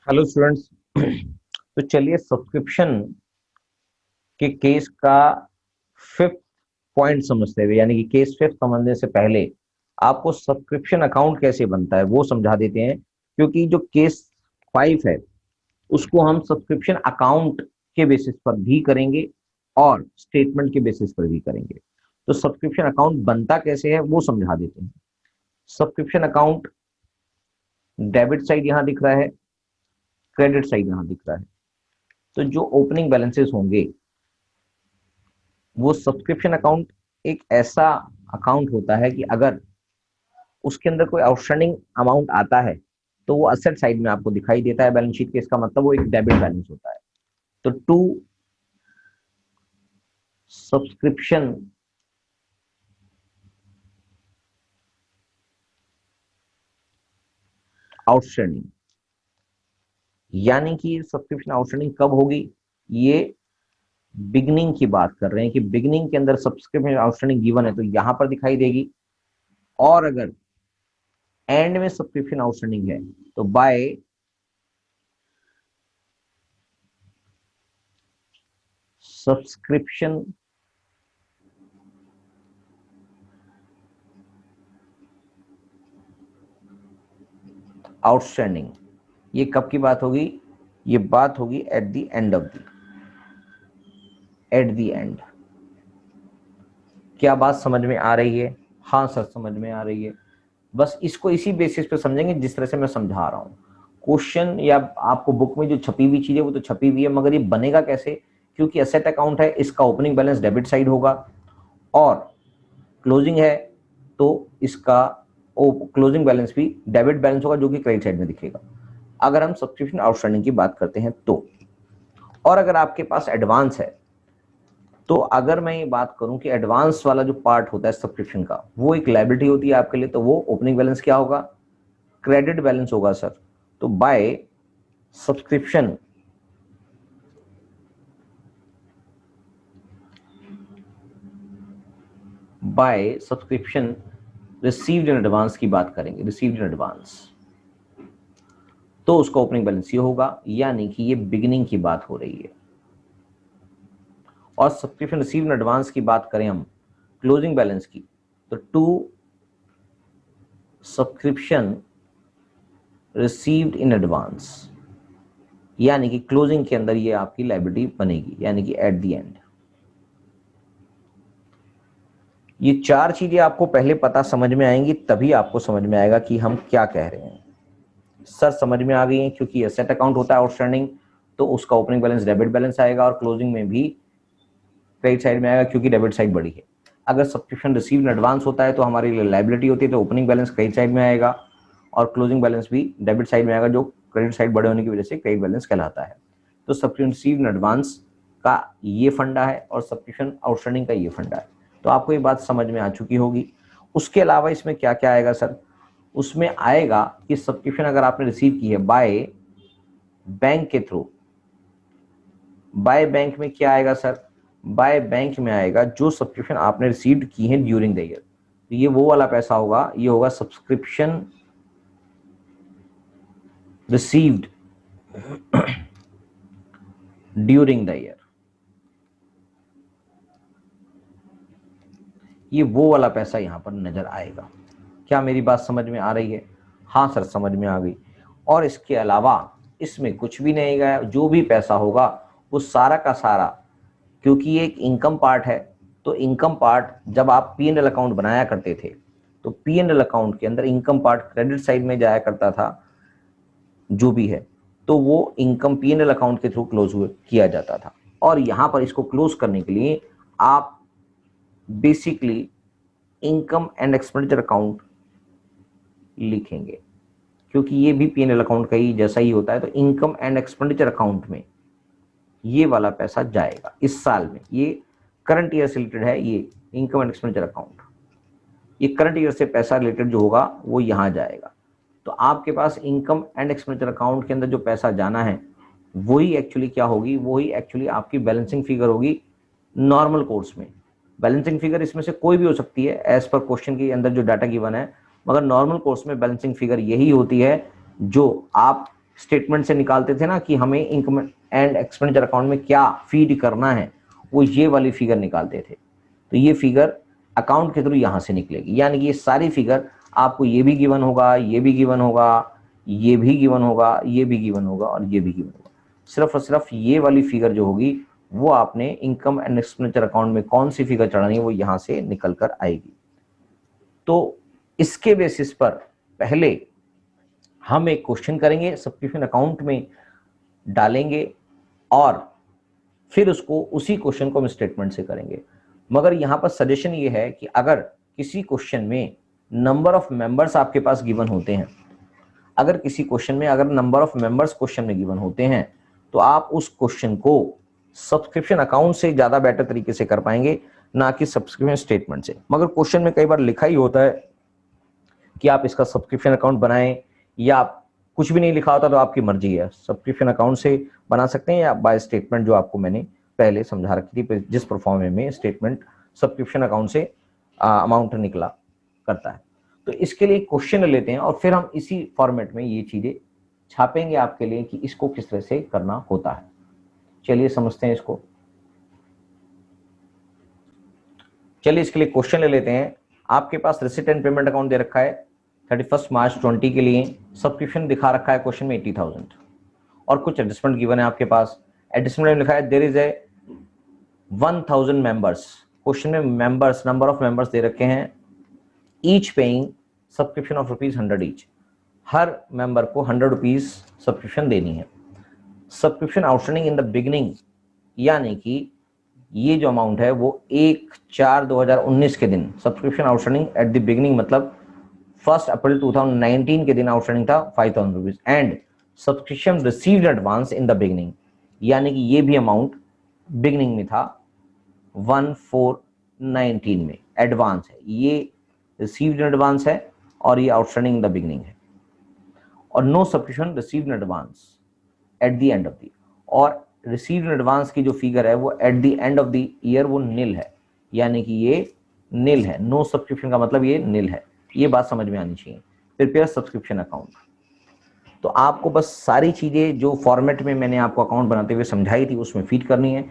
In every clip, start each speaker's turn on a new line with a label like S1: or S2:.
S1: Hello students. तो चलिए subscription के केस का फिफ्थ पॉइंट समझते हुए, यानी कि केस फिफ्थ समझने से पहले आपको सब्सक्रिप्शन अकाउंट कैसे बनता है वो समझा देते हैं। क्योंकि जो केस फाइव है उसको हम सब्सक्रिप्शन अकाउंट के बेसिस पर भी करेंगे और स्टेटमेंट के बेसिस पर भी करेंगे। तो सब्सक्रिप्शन अकाउंट बनता कैसे है वो समझा देते हैं। सब्सक्रिप्शन अकाउंट डेबिट साइड यहां दिख रहा है, क्रेडिट साइड यहां दिख रहा है। तो जो ओपनिंग बैलेंसेस होंगे वो सब्सक्रिप्शन अकाउंट एक ऐसा अकाउंट होता है कि अगर उसके अंदर कोई आउटस्टैंडिंग अमाउंट आता है तो वो असेट साइड में आपको दिखाई देता है बैलेंस शीट के। इसका मतलब वो एक डेबिट बैलेंस होता है। तो टू सब्सक्रिप्शन आउटस्टैंडिंग, यानी कि सब्सक्रिप्शन आउटस्टैंडिंग कब होगी, ये बिगनिंग की बात कर रहे हैं कि बिगनिंग के अंदर सब्सक्रिप्शन आउटस्टैंडिंग गिवन है तो यहां पर दिखाई देगी। और अगर एंड में सब्सक्रिप्शन आउटस्टैंडिंग है तो बाय सब्सक्रिप्शन आउटस्टैंडिंग, ये कब की बात होगी, ये बात होगी eight the end of the eight the and. क्या बात समझ में आ रही है? हाँ सर समझ में आ रही है। बस इसको इसी बेसिस पे समझेंगे जिस तरह से मैं समझा रहा हूँ। क्वेश्चन या आपको बुक में जो छपी हुई चीज है वो तो छपी हुई है, मगर ये बनेगा कैसे? क्योंकि एसेट अकाउंट है, इसका ओपनिंग बैलेंस डेबिट साइड होगा और क्लोजिंग है तो इसका क्लोजिंग बैलेंस भी डेबिट बैलेंस होगा जो कि क्रेडिट साइड में दिखेगा अगर हम सब्सक्रिप्शन आउटस्टैंडिंग की बात करते हैं तो। और अगर आपके पास एडवांस है तो अगर मैं ये बात करूं कि एडवांस वाला जो पार्ट होता है सब्सक्रिप्शन का वो एक लायबिलिटी होती है आपके लिए, तो वो ओपनिंग बैलेंस क्या होगा? क्रेडिट बैलेंस होगा सर। तो by subscription by subscription received in advance की बात करेंगे, रिसीव्ड इन एडवांस, तो उसका ओपनिंग बैलेंस ये होगा, यानी कि ये बिगिनिंग की बात हो रही है। और सब्सक्रिप्शन रिसीव इन एडवांस की बात करें हम क्लोजिंग बैलेंस की, तो to subscription received in advance, यानी कि क्लोजिंग के अंदर ये आपकी लायबिलिटी बनेगी, यानी कि एट द एंड। ये चार चीजें आपको पहले पता समझ में आएंगी तभी आपको समझ में आएगा कि हम क्या कह रहे हैं। सर समझ में आ गई है, क्योंकि एसेट अकाउंट होता है आउटस्टैंडिंग तो उसका ओपनिंग बैलेंस डेबिट बैलेंस आएगा और क्लोजिंग में भी क्रेडिट साइड में आएगा क्योंकि डेबिट साइड बड़ी है। अगर सब्सक्रिप्शन रिसीव इन एडवांस होता है तो हमारी लायबिलिटी होती है, तो ओपनिंग बैलेंस क्रेडिट साइड में आएगा और क्लोजिंग बैलेंस भी डेबिट साइड में आएगा, जो क्रेडिट साइड बड़े होने की वजह से क्रेडिट बैलेंस कहलाता है। तो सब्सक्रिप्शन रिसीव इन एडवांस का ये फंडा है और सब्सक्रिप्शन आउटस्टैंडिंग का ये फंडा है। तो आपको ये बात समझ में आ चुकी होगी। उसके अलावा इसमें क्या क्या आएगा सर? उसमें आएगा कि सब्सक्रिप्शन अगर आपने रिसीव की है बाय बैंक के थ्रू, बाय बैंक में क्या आएगा सर? बाय बैंक में आएगा जो सब्सक्रिप्शन आपने रिसीव्ड की है ड्यूरिंग द ईयर, तो ये वो वाला पैसा होगा, ये होगा subscription received during the year. ये वो वाला पैसा यहां पर नजर आएगा। क्या मेरी बात समझ में आ रही है? हाँ सर समझ में आ गई। और इसके अलावा इसमें कुछ भी नहीं गया, जो भी पैसा होगा वो सारा का सारा, क्योंकि ये एक इनकम पार्ट है तो इनकम पार्ट जब आप पी एंड एल अकाउंट बनाया करते थे तो पी एंड एल अकाउंट के अंदर इनकम पार्ट क्रेडिट साइड में जाया करता था जो भी है, तो वो income P and L account के थ्रू क्लोज किया जाता था। और यहां पर इसको क्लोज करने के लिए आप basically income and expenditure account लिखेंगे, क्योंकि ये भी पी एंड एल अकाउंट का ही जैसा ही होता है। तो इनकम एंड एक्सपेंडिचर अकाउंट में ये वाला पैसा जाएगा इस साल में, ये करंट ईयर से रिलेटेड है। ये इनकम एंड एक्सपेंडिचर अकाउंट, ये करंट ईयर से पैसा रिलेटेड जो होगा वो यहां जाएगा। तो आपके पास इनकम एंड एक्सपेंडिचर अकाउंट के अंदर जो पैसा जाना है वही एक्चुअली क्या होगी, वही एक्चुअली आपकी बैलेंसिंग फिगर होगी नॉर्मल कोर्स में। बैलेंसिंग फिगर इसमें से कोई भी हो सकती है एज पर क्वेश्चन के अंदर जो डाटा गिवन है, मगर नॉर्मल कोर्स में बैलेंसिंग फिगर यही होती है जो आप स्टेटमेंट से निकालते थे ना कि हमें इनकम एंड एक्सपेंडिचर अकाउंट में क्या फीड करना है, वो ये वाली फिगर निकालते थे। तो ये फिगर अकाउंट के थ्रू यहाँ से निकलेगी, यानी कि ये सारी फिगर आपको ये भी गिवन होगा, ये भी गिवन होगा, ये भी गिवन होगा, ये भी गिवन होगा और ये भी गिवन होगा। सिर्फ और सिर्फ ये वाली फिगर जो होगी वो आपने इनकम एंड एक्सपेंडिचर अकाउंट में कौन सी फिगर चढ़ानी है वो यहाँ से निकल कर आएगी। तो इसके बेसिस पर पहले हम एक क्वेश्चन करेंगे, सब्सक्रिप्शन अकाउंट में डालेंगे और फिर उसको उसी क्वेश्चन को हम स्टेटमेंट से करेंगे। मगर यहां पर सजेशन ये है कि अगर किसी क्वेश्चन में नंबर ऑफ मेंबर्स आपके पास गिवन होते हैं, अगर किसी क्वेश्चन में अगर नंबर ऑफ मेंबर्स क्वेश्चन में गिवन होते हैं, तो आप उस क्वेश्चन को सब्सक्रिप्शन अकाउंट से ज्यादा बेटर तरीके से कर पाएंगे, ना कि सब्सक्रिप्शन स्टेटमेंट से। मगर क्वेश्चन में कई बार लिखा ही होता है कि आप इसका सब्सक्रिप्शन अकाउंट बनाएं, या कुछ भी नहीं लिखा होता तो आपकी मर्जी है, सब्सक्रिप्शन अकाउंट से बना सकते हैं या बाय स्टेटमेंट, जो आपको मैंने पहले समझा रखी थी, जिस परफॉर्म में स्टेटमेंट सब्सक्रिप्शन अकाउंट से अमाउंट निकला करता है। तो इसके लिए क्वेश्चन लेते हैं और फिर हम इसी फॉर्मेट में ये चीजें छापेंगे आपके लिए कि इसको किस तरह से करना होता है। चलिए समझते हैं इसको। चलिए इसके लिए क्वेश्चन ले लेते हैं। आपके पास रिसिट एंड पेमेंट अकाउंट दे रखा है 31 मार्च 20 के लिए, सब्सक्रिप्शन दिखा रखा है क्वेश्चन में 80,000 और कुछ एडजस्टमेंट गिवन है आपके पास। एडजस्टमेंट में लिखा है there is a 1000 members, question में मेंबर्स नंबर ऑफ मेंबर्स दे रखे हैं, each paying subscription of ₹100 each, हर मेंबर को 100 रुपीज सब्सक्रिप्शन देनी है। Subscription outstanding in the beginning, यानी कि ये जो अमाउंट है वो 1/4/2019 के दिन subscription outstanding at the beginning, मतलब 1 अप्रैल 2019 के दिन आउटस्टैंडिंग था 5000 rupees, and subscription received advance in the beginning, यानी कि ये भी अमाउंट बिगिनिंग में था 1/4/19 में एडवांस है, ये रिसीव्ड एडवांस है और ये आउटस्टैंडिंग इन द बिगिनिंग है। और no subscription received advance at the end of the, और रिसीव्ड एडवांस की जो फिगर है वो at the end of the year वो नील है, यानी कि ये नील है। नो सब्सक्रिप्शन का मतलब ये नील है, ये बात समझ में आनी चाहिए। प्रिपेयर सब्सक्रिप्शन अकाउंट, तो आपको बस सारी चीजें जो फॉर्मेट में मैंने आपको अकाउंट बनाते हुए समझाई थी उसमें फीड करनी है।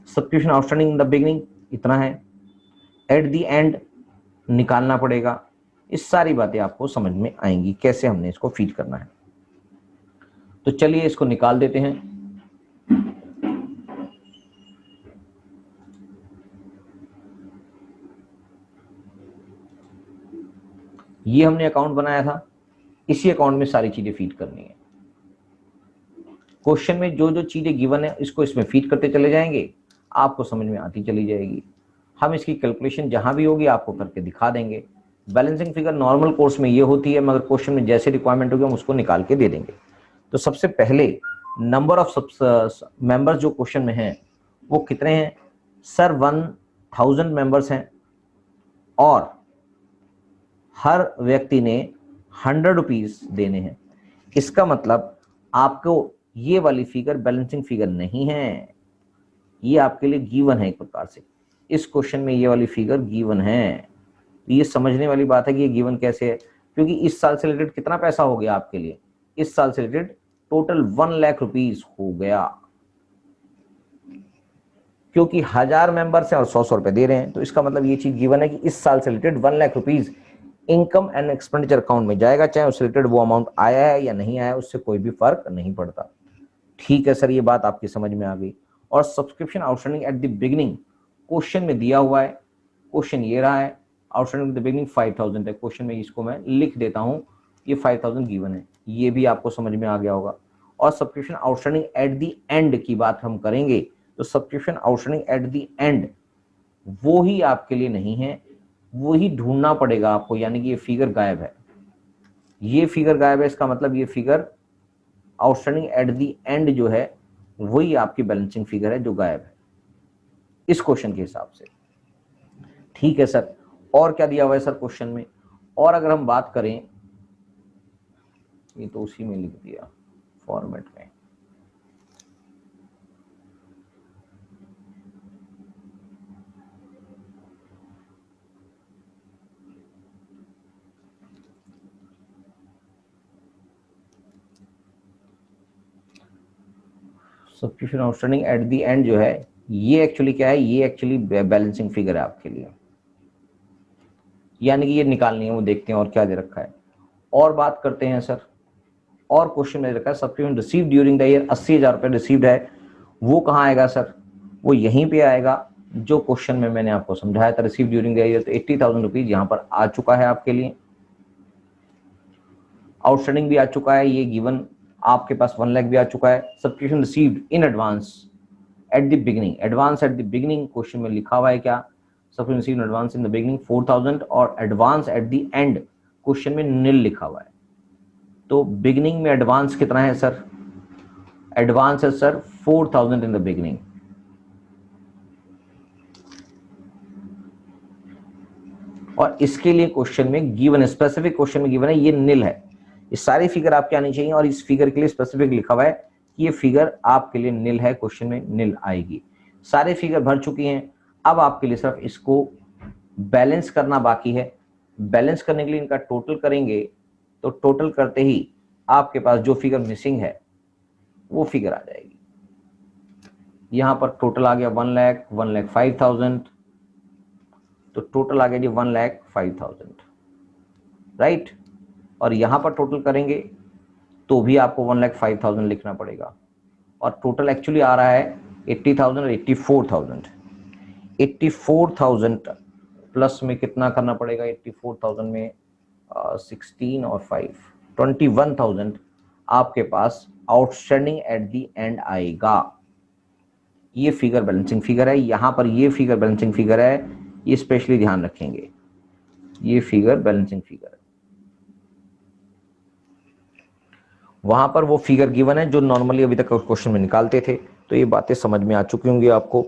S1: Subscription outstanding in the beginning इतना है, एट द एंड निकालना पड़ेगा। इस सारी बातें आपको समझ में आएंगी कैसे हमने इसको फीड करना है। तो चलिए इसको निकाल देते हैं। ये हमने अकाउंट बनाया था, इसी अकाउंट में सारी चीजें फीड करनी है। क्वेश्चन में जो जो चीजें गिवन है इसको इसमें फीड करते चले जाएंगे, आपको समझ में आती चली जाएगी। हम इसकी कैलकुलेशन जहां भी होगी आपको करके दिखा देंगे। बैलेंसिंग फिगर नॉर्मल कोर्स में ये होती है, मगर क्वेश्चन में जैसे रिक्वायरमेंट होगी हम उसको निकाल के दे देंगे। तो सबसे पहले नंबर ऑफ मेंबर्स जो क्वेश्चन में हैं वो कितने हैं सर? 1000 मेंबर्स हैं और हर व्यक्ति ने 100 रुपीज देने हैं। इसका मतलब आपको ये वाली फिगर बैलेंसिंग फिगर नहीं है, ये आपके लिए गिवन है एक प्रकार से। इस क्वेश्चन में ये वाली फिगर गिवन है। ये समझने वाली बात है कि ये गिवन कैसे है, क्योंकि इस साल से रिलेटेड कितना पैसा हो गया आपके लिए, इस साल से रिलेटेड टोटल 1 लाख रुपीज हो गया, क्योंकि 1000 मेंबर्स हैं और 100 रुपए दे रहे हैं। तो इसका मतलब ये चीज गिवन है कि इस साल से related 1 lakh rupees income and expenditure account में जाएगा, चाहे उससे रिलेटेड वो अमाउंट आया है या नहीं आया, उससे कोई भी फर्क नहीं पड़ता। ठीक है सर, ये बात आपकी समझ में आ गई। और subscription outstanding at the beginning question में दिया हुआ है, क्वेश्चन ये रहा है, आउटस्टैंडिंग एट द बिगिनिंग 5000 है क्वेश्चन में, इसको मैं लिख देता हूं, ये 5000 गिवन है, ये भी आपको समझ में आ गया होगा। और subscription outstanding at the and की बात हम करेंगे, तो subscription outstanding at the and वो ही आपके लिए नहीं है, वो ही ढूंढना पड़ेगा आपको, यानी कि ये फिगर गायब है, ये फिगर गायब है। इसका मतलब ये figure outstanding at the and जो है वही आपकी बैलेंसिंग फिगर है जो गायब है इस क्वेश्चन के हिसाब से। ठीक है सर, और क्या दिया हुआ है सर क्वेश्चन में? और अगर हम बात करें, ये तो उसी में लिख दिया फॉर्मेट में, subscription outstanding at the and जो है ये एक्चुअली क्या है, ये एक्चुअली बैलेंसिंग फिगर है आपके लिए, यानी कि ये निकालनी है। वो देखते हैं और क्या दे रखा है और बात करते हैं सर। और क्वेश्चन में दे रखा है subscription receive during the year, 80,000 रुपये रिसीव्ड है, वो कहाँ आएगा सर, वो यहीं पे आएगा जो क्वेश्चन में मैंने आपको समझाया था। रिसीव ड्यूरिंग द ईयर, तो 80,000 रुपीज यहाँ पर आ चुका है आपके लिए, आउटस्टैंडिंग भी आ चुका है, ये गिवन आपके पास 1 लाख भी आ चुका है। Subscription received in advance at the beginning, advance at the beginning question में लिखा हुआ है क्या, subscription received in advance in the beginning 4,000 और advance at the and question में निल लिखा हुआ है। तो बिगिनिंग में एडवांस कितना है सर, एडवांस है सर 4,000 इन द बिगिनिंग। और इसके लिए क्वेश्चन में गिवन, स्पेसिफिक क्वेश्चन में गिवन है ये निल है। ये सारी फिगर आपके आनी चाहिए और इस फिगर के लिए स्पेसिफिक लिखा हुआ है कि ये फिगर आपके लिए निल है, क्वेश्चन में निल आएगी। सारे फिगर भर चुकी हैं, अब आपके लिए सिर्फ इसको बैलेंस करना बाकी है। बैलेंस करने के लिए इनका टोटल करेंगे, तो टोटल करते ही आपके पास जो फिगर मिसिंग है वो फिगर आ जाएगी। यहां पर टोटल आ गया 1,05,000, तो टोटल आ गया जी 1,05,000, राइट। और यहां पर टोटल करेंगे तो भी आपको 1,05,000 लिखना पड़ेगा, और टोटल एक्चुअली आ रहा है 80,000 और 84,000। 84,000 प्लस में कितना करना पड़ेगा, 84,000 में 16 और 5 21,000 आपके पास आउटस्टैंडिंग एट द एंड आएगा। ये फिगर बैलेंसिंग फिगर है, यहां पर ये फिगर बैलेंसिंग फिगर है, ये स्पेशली ध्यान रखेंगे, ये फिगर बैलेंसिंग फिगर है। वहां पर वो फिगर गिवन है जो नॉर्मली अभी तक क्वेश्चन में निकालते थे। तो ये बातें समझ में आ चुकी होंगी आपको।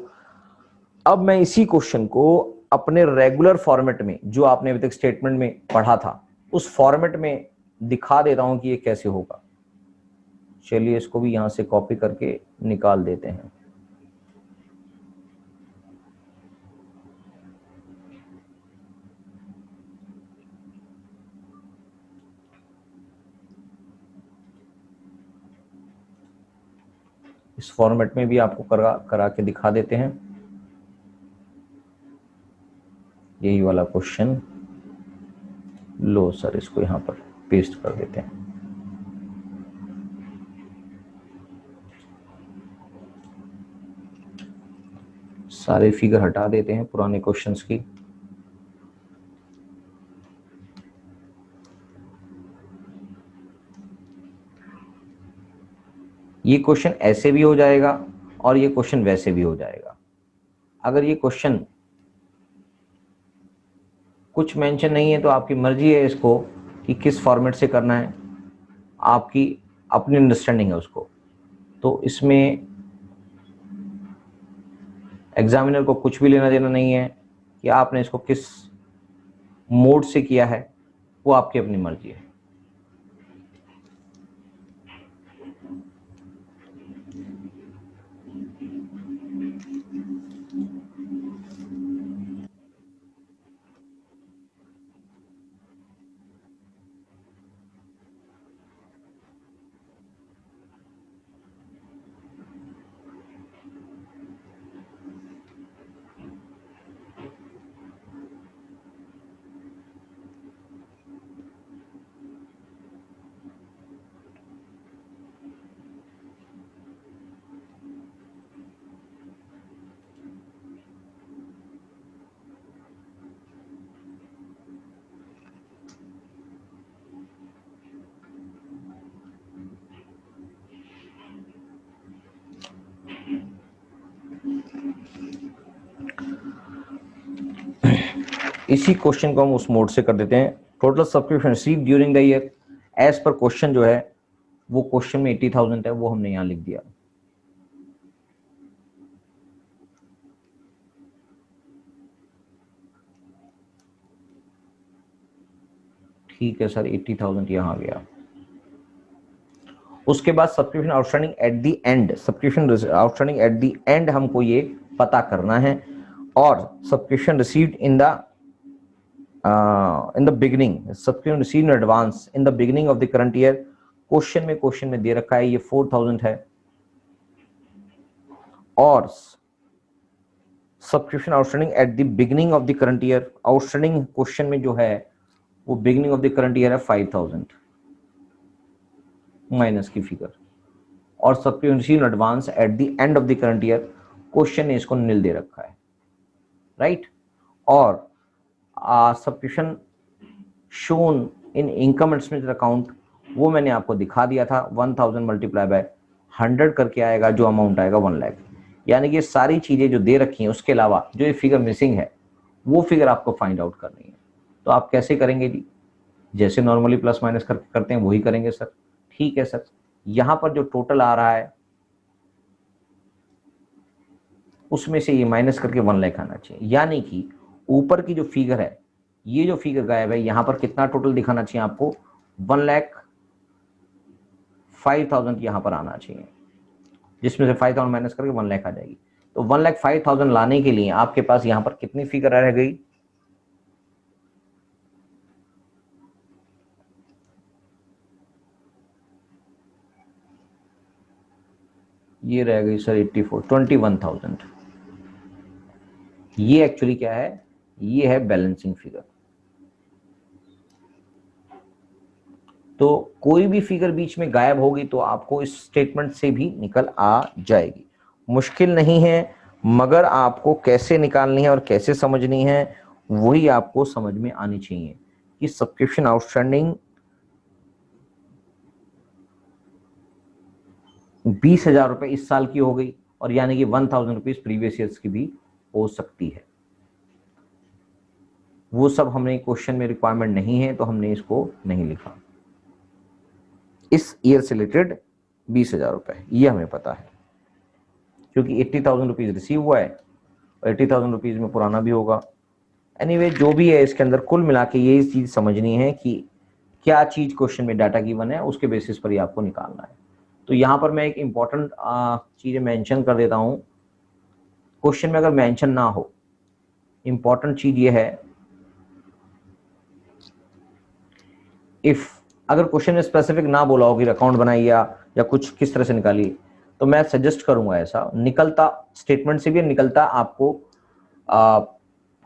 S1: अब मैं इसी क्वेश्चन को अपने रेगुलर फॉर्मेट में, जो आपने अभी तक स्टेटमेंट में पढ़ा था, उस फॉर्मेट में दिखा देता हूं कि ये कैसे होगा। चलिए इसको भी यहां से कॉपी करके निकाल देते हैं। इस फॉर्मेट में भी आपको करा के दिखा देते हैं। यही वाला क्वेश्चन लो सर, इसको यहां पर पेस्ट कर देते हैं। सारे फिगर हटा देते हैं पुराने क्वेश्चंस की। ये क्वेश्चन ऐसे भी हो जाएगा और ये क्वेश्चन वैसे भी हो जाएगा। अगर ये क्वेश्चन कुछ मेंशन नहीं है तो आपकी मर्जी है इसको कि किस फॉर्मेट से करना है, आपकी अपनी अंडरस्टैंडिंग है उसको। तो इसमें एग्जामिनर को कुछ भी लेना देना नहीं है कि आपने इसको किस मोड से किया है, वो आपकी अपनी मर्जी है। इसी क्वेश्चन को हम उस मोड से कर देते हैं। Total subscription receive during the year as per question जो है वो क्वेश्चन में 80,000 है, वो हमने यहां लिख दिया। ठीक है सर, 80,000 यहां आ गया। उसके बाद subscription outstanding at the and, subscription outstanding at the and हमको ये पता करना है। और subscription received in the beginning, subscription received in advance in the beginning of the current year, question में दे रखा है ये 4,000 है। और subscription outstanding at the beginning of the current year, outstanding question में जो है वो beginning of the current year है 5000 माइनस की फिगर, और subscription advance at the end of the current year, question ने इसको नील दे रखा है, राइट। और subscription shown in income expenditure account वो मैंने आपको दिखा दिया था, 1000 मल्टीप्लाई बाय 100 करके आएगा, जो अमाउंट आएगा 1 लाख। यानी कि ये सारी चीजें जो दे रखी हैं उसके अलावा जो ये फिगर मिसिंग है वो फिगर आपको फाइंड आउट करनी है। तो आप कैसे करेंगे जी? जैसे नॉर्मली प्लस माइनस करते हैं वही करेंगे सर। ठीक है सर, यहां पर जो टोटल आ रहा है उसमें से ये माइनस करके 1 लाख आना चाहिए, यानी कि ऊपर की जो फिगर है, ये जो फिगर गायब है, यहां पर कितना टोटल दिखाना चाहिए आपको? 1,05,000 यहां पर आना चाहिए, जिसमें से 5,000 माइनस करके 1 लाख आ जाएगी। तो 1,05,000 लाने के लिए आपके पास यहां पर कितनी फिगर रह गई? ये रह गई सर 21,000। ये एक्चुअली क्या है? ये है बैलेंसिंग फिगर। तो कोई भी फिगर बीच में गायब होगी तो आपको इस स्टेटमेंट से भी निकल आ जाएगी। मुश्किल नहीं है, मगर आपको कैसे निकालनी है और कैसे समझनी है वही आपको समझ में आनी चाहिए कि सब्सक्रिप्शन आउटस्टैंडिंग 20,000 रुपए इस साल की हो गई, और यानी कि 1,000 रुपीज प्रीवियस ईयर्स की भी हो सकती है। वो सब हमने क्वेश्चन में रिक्वायरमेंट नहीं है तो हमने इसको नहीं लिखा। इस ईयर से रिलेटेड 20,000 रुपए ये हमें पता है, क्योंकि 80,000 रुपीज रिसीव हुआ है और 80,000 रुपीज में पुराना भी होगा। एनीवे जो भी है इसके अंदर कुल मिला के ये चीज समझनी है कि क्या चीज क्वेश्चन में डाटा गिवन है, उसके बेसिस पर ही आपको निकालना है। तो यहां पर मैं एक इंपॉर्टेंट चीजें मेंशन कर देता हूं। क्वेश्चन में अगर मेंशन ना हो, इंपॉर्टेंट चीज ये है, इफ अगर क्वेश्चन में स्पेसिफिक ना बोला हो कि अकाउंट बनाइए या कुछ किस तरह से निकालिए, तो मैं सजेस्ट करूंगा ऐसा, निकलता स्टेटमेंट से भी है, निकलता आपको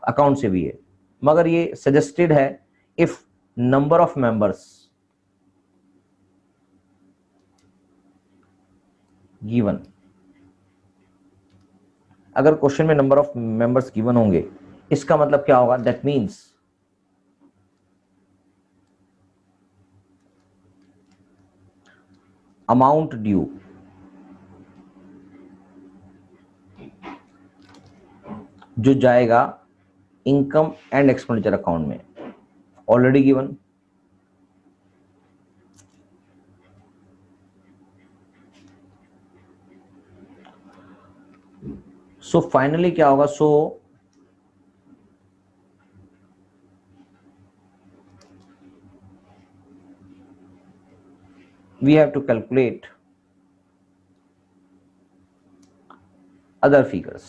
S1: अकाउंट से भी है, मगर ये सजेस्टेड है if number of members given. अगर क्वेश्चन में नंबर ऑफ मेंबर्स गिवन होंगे, इसका मतलब क्या होगा? दैट मीन्स अमाउंट ड्यू जो जाएगा इनकम एंड एक्सपेंडिचर अकाउंट में ऑलरेडी गिवन। सो फाइनली क्या होगा? So we have to calculate other figures.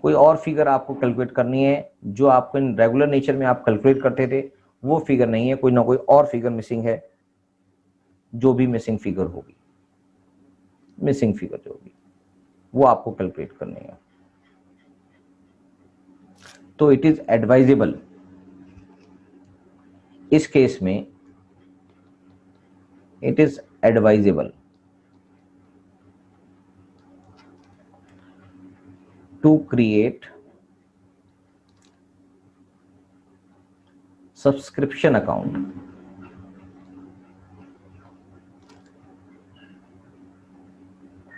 S1: कोई और फिगर आपको कैलकुलेट करनी है जो आपको इन रेगुलर नेचर में आप कैलकुलेट करते थे, वो फिगर नहीं है, कोई ना कोई और फिगर मिसिंग है। जो भी मिसिंग फिगर होगी, मिसिंग फिगर जो होगी वो आपको कैलकुलेट करनी है। तो इट इज एडवाइजेबल इस केस में, it is advisable to create subscription account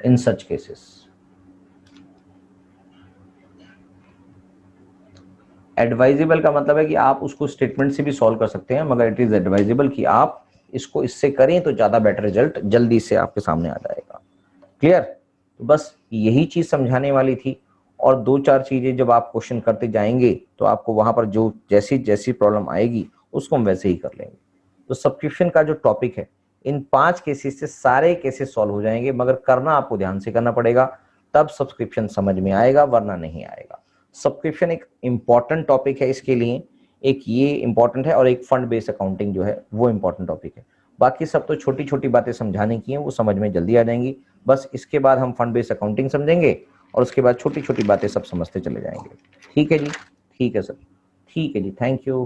S1: in such cases। Advisable का मतलब है कि आप उसको स्टेटमेंट से भी सॉल्व कर सकते हैं, मगर इट इज एडवाइजेबल कि आप इसको इससे करें तो ज्यादा बेटर रिजल्ट जल्दी से आपके सामने आ जाएगा। क्लियर? तो बस यही चीज समझाने वाली थी, और 2-4 चीजें जब आप क्वेश्चन करते जाएंगे तो आपको वहां पर जो जैसी जैसी प्रॉब्लम आएगी उसको हम वैसे ही कर लेंगे। तो सब्सक्रिप्शन का जो टॉपिक है, इन 5 केसेस से सारे केसेस सॉल्व हो जाएंगे, मगर करना आपको ध्यान से करना पड़ेगा, तब सब्सक्रिप्शन समझ में आएगा, वरना नहीं आएगा। सब्सक्रिप्शन एक इंपॉर्टेंट टॉपिक है इसके लिए, एक ये इंपॉर्टेंट है, और एक फंड बेस्ड अकाउंटिंग जो है वो इंपॉर्टेंट टॉपिक है। बाकी सब तो छोटी छोटी बातें समझाने की हैं, वो समझ में जल्दी आ जाएंगी। बस इसके बाद हम फंड बेस्ड अकाउंटिंग समझेंगे और उसके बाद छोटी छोटी बातें सब समझते चले जाएंगे। ठीक है जी, ठीक है सर, ठीक है जी, थैंक यू।